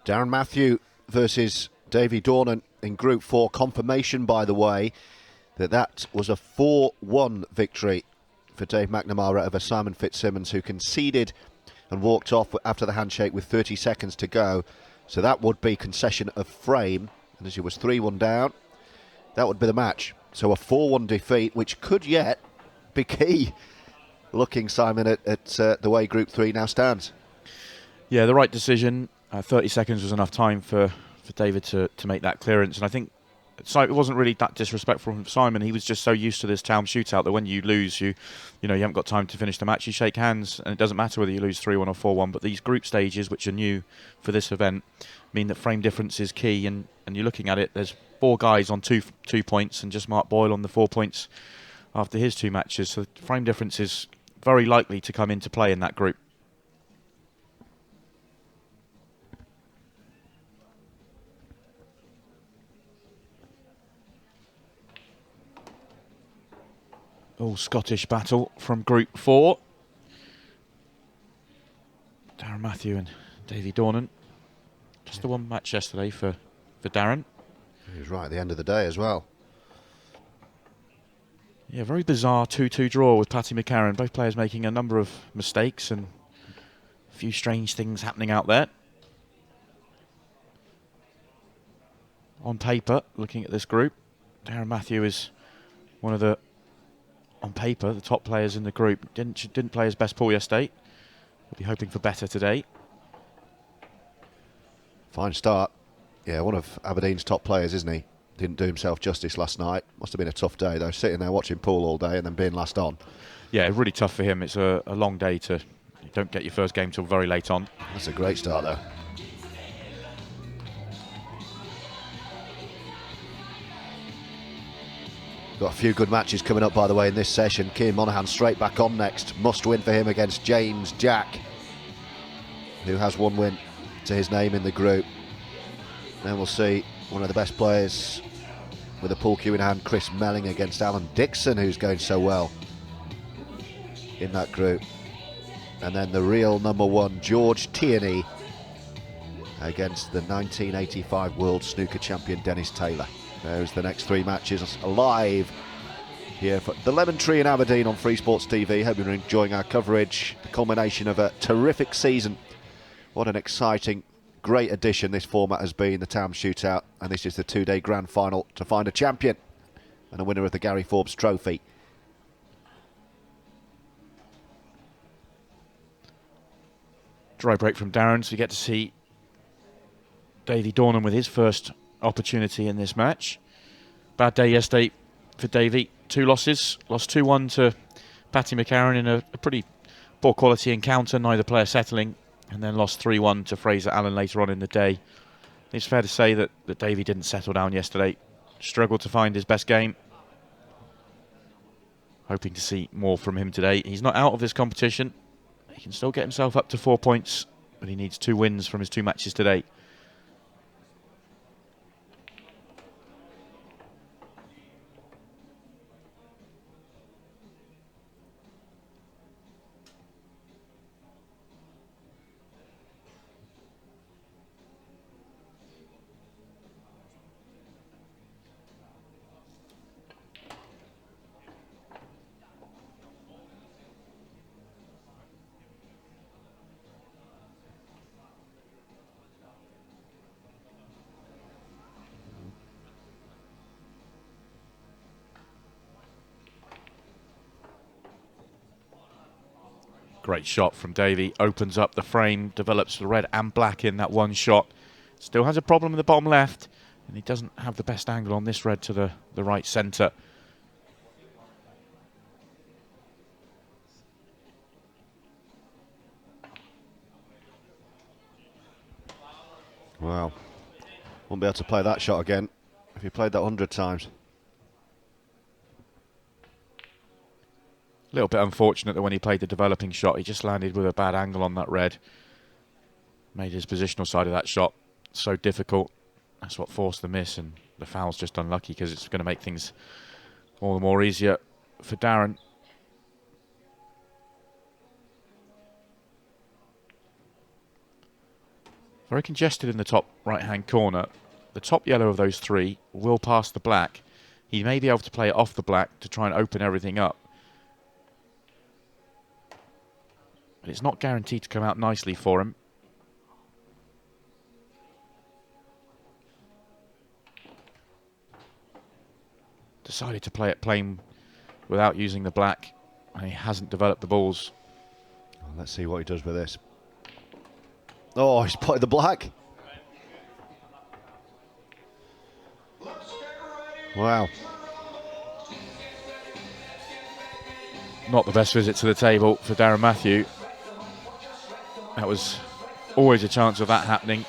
Darren Matthew versus Davie Dorman in Group 4. Confirmation, by the way, that was a 4-1 victory for Dave McNamara over Simon Fitzsimmons, who conceded and walked off after the handshake with 30 seconds to go. So that would be concession of frame. And as he was 3-1 down, that would be the match. So a 4-1 defeat, which could yet be key, looking, Simon, at the way Group 3 now stands. Yeah, the right decision. 30 seconds was enough time for David to make that clearance. And I think it wasn't really that disrespectful from Simon. He was just so used to this Taom Shootout that when you lose, you haven't got time to finish the match. You shake hands, and it doesn't matter whether you lose 3-1 or 4-1. But these group stages, which are new for this event, mean that frame difference is key. And you're looking at it, there's 4 guys on 2 points, and just Mark Boyle on the 4 points after his 2 matches. So frame difference is very likely to come into play in that group. All Scottish battle from Group 4. Darren Matthew and Davie Dorman. Just the one match yesterday for Darren. He was right at the end of the day as well. Yeah, very bizarre 2-2 draw with Paddy McCarron. Both players making a number of mistakes and a few strange things happening out there. On paper, looking at this group, Darren Matthew is one of the, on paper, the top players in the group. Didn't play his best pool yesterday. We'll be hoping for better today. Fine start. Yeah, one of Aberdeen's top players, isn't he? Didn't do himself justice last night. Must have been a tough day, though, sitting there watching pool all day and then being last on. Yeah, really tough for him. It's a long day you don't get your first game till very late on. That's a great start, though. Got a few good matches coming up, by the way, in this session. Cian Monaghan straight back on next. Must win for him against James Jack, who has 1 win to his name in the group. Then we'll see one of the best players with a pool cue in hand, Chris Melling, against Alan Dixon, who's going so well in that group. And then the real number 1, George Tierney, against the 1985 World Snooker Champion Dennis Taylor. There's the next 3 matches live here for the Lemon Tree in Aberdeen on Freesports TV. Hope you're enjoying our coverage. The culmination of a terrific season. What an exciting, great addition this format has been, the Taom Shootout. And this is the 2-day grand final to find a champion and a winner of the Gary Forbes Trophy. Dry break from Darren, so you get to see Davie Dorman with his first opportunity in this match. Bad day yesterday for Davie. 2 losses. Lost 2-1 to Paddy McCarron in a pretty poor quality encounter, neither player settling, and then lost 3-1 to Fraser Allen later on in the day. It's fair to say that Davie didn't settle down yesterday. Struggled to find his best game. Hoping to see more from him today. He's not out of this competition. He can still get himself up to 4 points, but he needs 2 wins from his 2 matches today. Great shot from Davie. Opens up the frame, develops the red and black in that one shot. Still has a problem in the bottom left, and he doesn't have the best angle on this red to the right centre. Wow. Won't be able to play that shot again if he played that 100 times. A little bit unfortunate that when he played the developing shot, he just landed with a bad angle on that red. Made his positional side of that shot so difficult. That's what forced the miss, and the foul's just unlucky because it's going to make things all the more easier for Darren. Very congested in the top right-hand corner. The top yellow of those three will pass the black. He may be able to play it off the black to try and open everything up. But it's not guaranteed to come out nicely for him. Decided to play it plain without using the black, and he hasn't developed the balls. Well, let's see what he does with this. Oh, he's played the black. Wow. Not the best visit to the table for Darren Matthew. That was always a chance of that happening.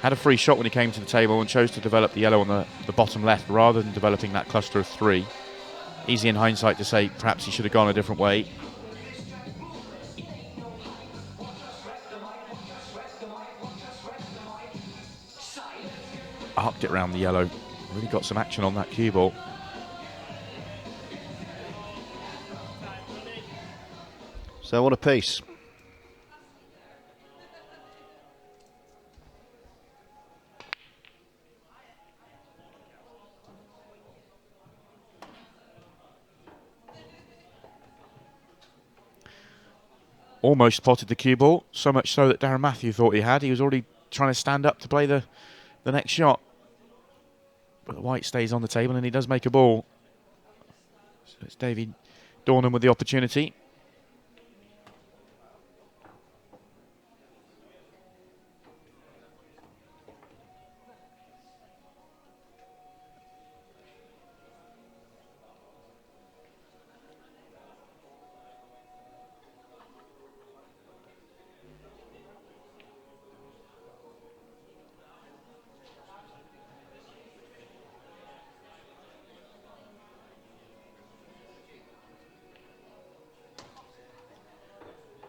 Had a free shot when he came to the table and chose to develop the yellow on the bottom left rather than developing that cluster of three. Easy in hindsight to say perhaps he should have gone a different way. Arced it round the yellow. Really got some action on that cue ball. So what a piece. Almost spotted the cue ball, so much so that Darren Matthew thought he had. He was already trying to stand up to play the next shot. But the white stays on the table and he does make a ball. So it's Davie Dorman with the opportunity.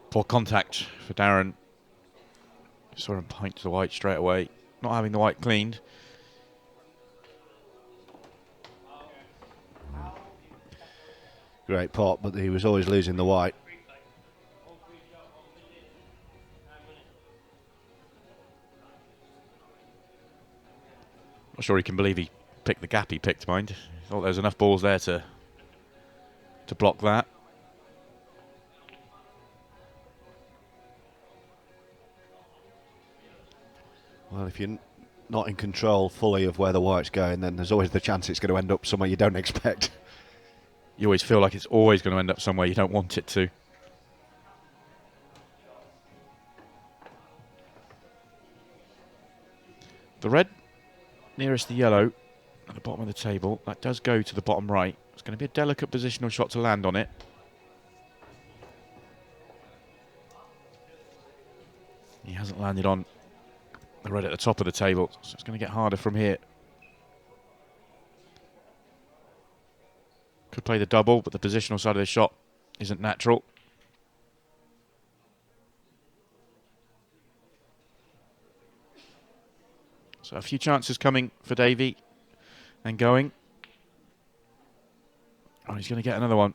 Poor contact for Darren. Saw him pint to the white straight away. Not having the white cleaned. Great pot, but he was always losing the white. Not sure he can believe he picked the gap he picked, mind. Thought there was enough balls there to block that. Well, if you're not in control fully of where the white's going, then there's always the chance it's going to end up somewhere you don't expect. You always feel like it's always going to end up somewhere you don't want it to. The red nearest the yellow at the bottom of the table, that does go to the bottom right. It's going to be a delicate positional shot to land on it. He hasn't landed on the red at the top of the table, so it's going to get harder from here. Could play the double, but the positional side of the shot isn't natural. So a few chances coming for Davie and going. Oh, he's going to get another one.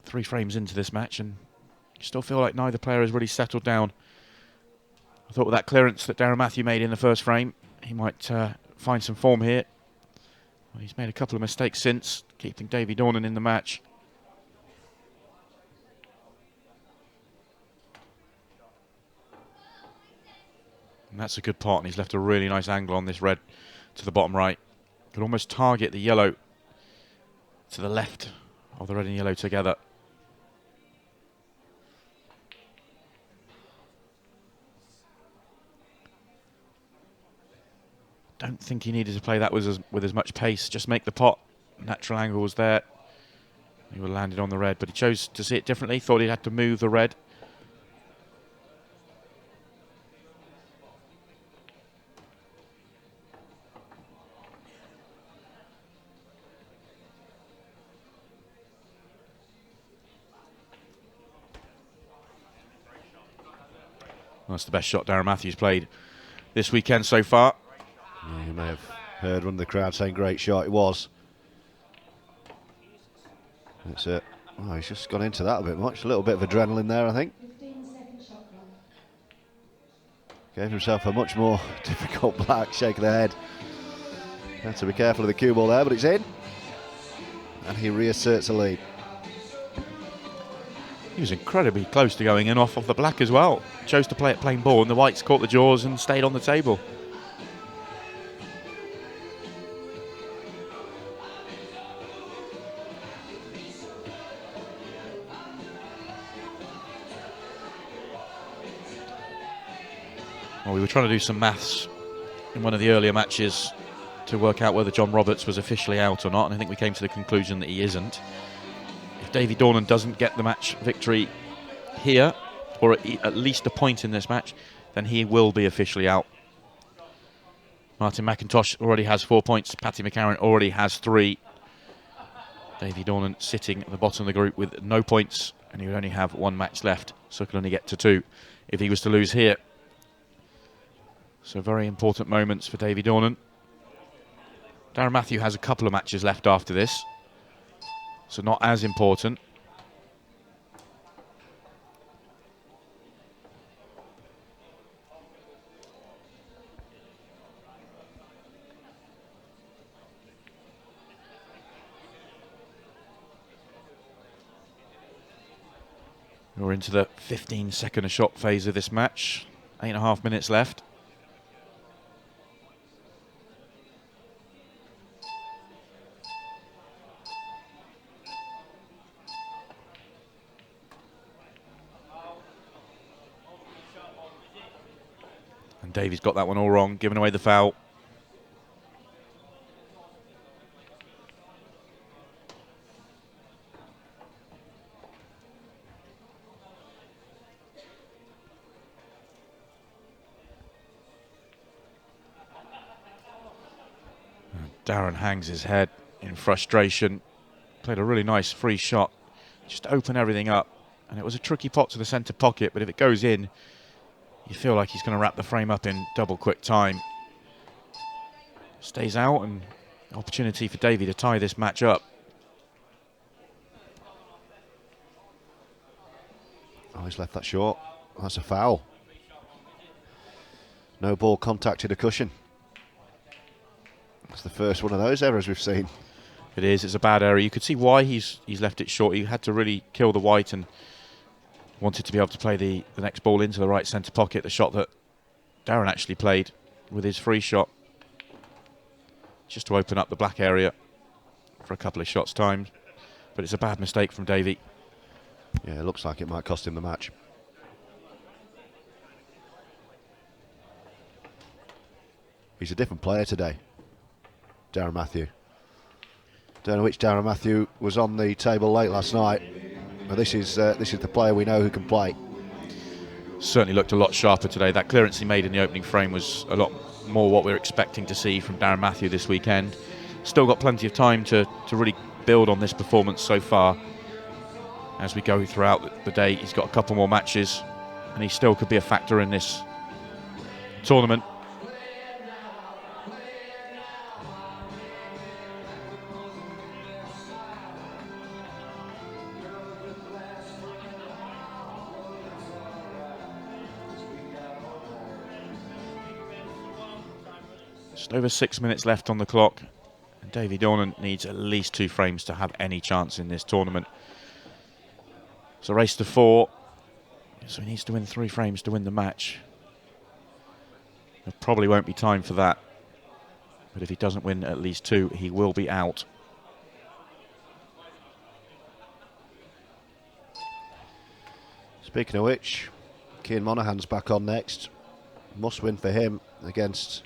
Three frames into this match and you still feel like neither player has really settled down. I thought with that clearance that Darren Matthew made in the first frame, he might find some form here. Well, he's made a couple of mistakes since, keeping Davie Dorman in the match. And that's a good pot, and he's left a really nice angle on this red to the bottom right. Could almost target the yellow to the left of the red and yellow together. Don't think he needed to play that with as much pace. Just make the pot. Natural angle was there. He would have landed on the red, but he chose to see it differently. Thought he had to move the red. That's the best shot Darren Matthews played this weekend so far. Yeah, you may have heard one of the crowd saying great shot. It was. That's it. Oh, he's just gone into that a bit much. A little bit of adrenaline there, I think. Gave himself a much more difficult black, shaking the head. Had to be careful of the cue ball there, but it's in. And he reasserts a lead. He was incredibly close to going in off of the black as well. Chose to play it plain ball, and the whites caught the jaws and stayed on the table. Well, we were trying to do some maths in one of the earlier matches to work out whether John Roberts was officially out or not, and I think we came to the conclusion that he isn't. If Davie Dorman doesn't get the match victory here, or at least a point in this match, then he will be officially out. Martin McIntosh already has 4 points. Paddy McCarron already has 3. Davie Dorman sitting at the bottom of the group with no points, and he would only have 1 match left, so could only get to 2 if he was to lose here. So very important moments for Davie Dorman. Darren Matthew has a couple of matches left after this, so not as important. We're into the 15-second a shot phase of this match. 8.5 minutes left. And Davie's got that one all wrong, giving away the foul. Darren hangs his head in frustration. Played a really nice free shot, just to open everything up. And it was a tricky pot to the centre pocket, but if it goes in, you feel like he's going to wrap the frame up in double quick time. Stays out, and opportunity for Davie to tie this match up. Oh, he's left that short. That's a foul. No ball contacted a cushion. That's the first one of those errors we've seen. It is. It's a bad error. You could see why he's left it short. He had to really kill the white and wanted to be able to play the next ball into the right centre pocket, the shot that Darren actually played with his free shot, just to open up the black area for a couple of shots time. But it's a bad mistake from Davie. Yeah, it looks like it might cost him the match. He's a different player today, Darren Matthew. Don't know which Darren Matthew was on the table late last night, but this is the player we know who can play. Certainly looked a lot sharper today. That clearance he made in the opening frame was a lot more what we're expecting to see from Darren Matthew this weekend. Still got plenty of time to really build on this performance so far. As we go throughout the day, he's got a couple more matches, and he still could be a factor in this tournament. Just over 6 minutes left on the clock, and Davie Dorman needs at least 2 frames to have any chance in this tournament. It's a race to 4, so he needs to win 3 frames to win the match. There probably won't be time for that, but if he doesn't win at least 2, he will be out. Speaking of which, Cian Monaghan's back on next. Must win for him against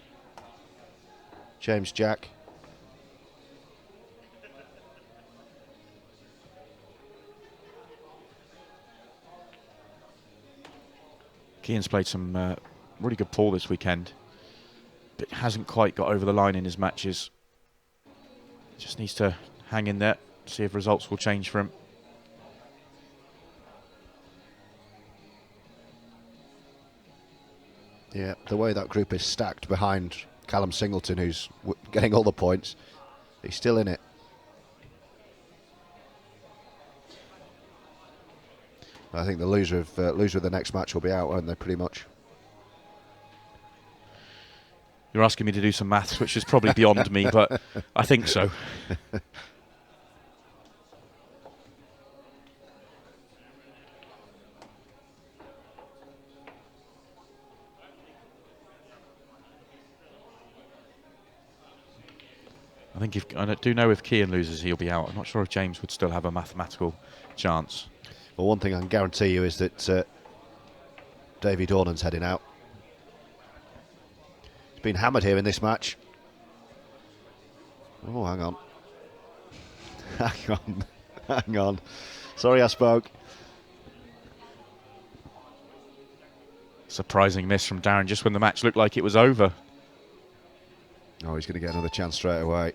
James Jack. Cian's played some really good pool this weekend, but hasn't quite got over the line in his matches. Just needs to hang in there, see if results will change for him. Yeah, the way that group is stacked behind Callum Singleton, who's getting all the points, he's still in it. I think the loser of the next match will be out, won't they, pretty much? You're asking me to do some maths, which is probably beyond me, but I think so. I do know if Kean loses, he'll be out. I'm not sure if James would still have a mathematical chance. Well, one thing I can guarantee you is that Davie Dornan's heading out. He's been hammered here in this match. Oh, hang on. Hang on. Hang on. Sorry I spoke. Surprising miss from Darren just when the match looked like it was over. Oh, he's going to get another chance straight away.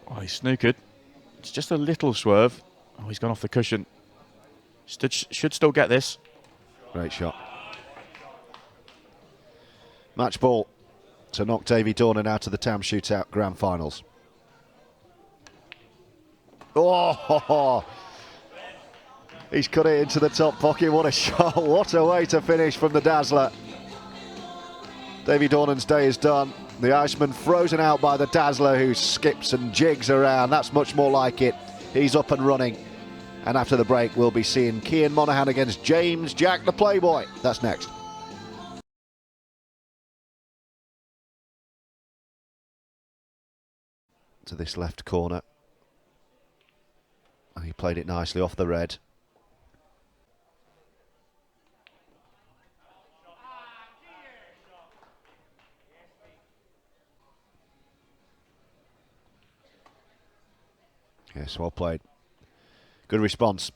Oh, he snookered. It's just a little swerve. Oh, he's gone off the cushion. Should still get this. Great shot. Match ball to knock Davie Dorman out of the Taom Shootout Grand Finals. Oh, he's cut it into the top pocket. What a shot. What a way to finish from the Dazzler. Davie Dornan's day is done. The Iceman frozen out by the Dazzler, who skips and jigs around. That's much more like it. He's up and running. And after the break, we'll be seeing Cian Monaghan against James Jack the Playboy. That's next. To this left corner. And he played it nicely off the red. Yes, well played. Good response.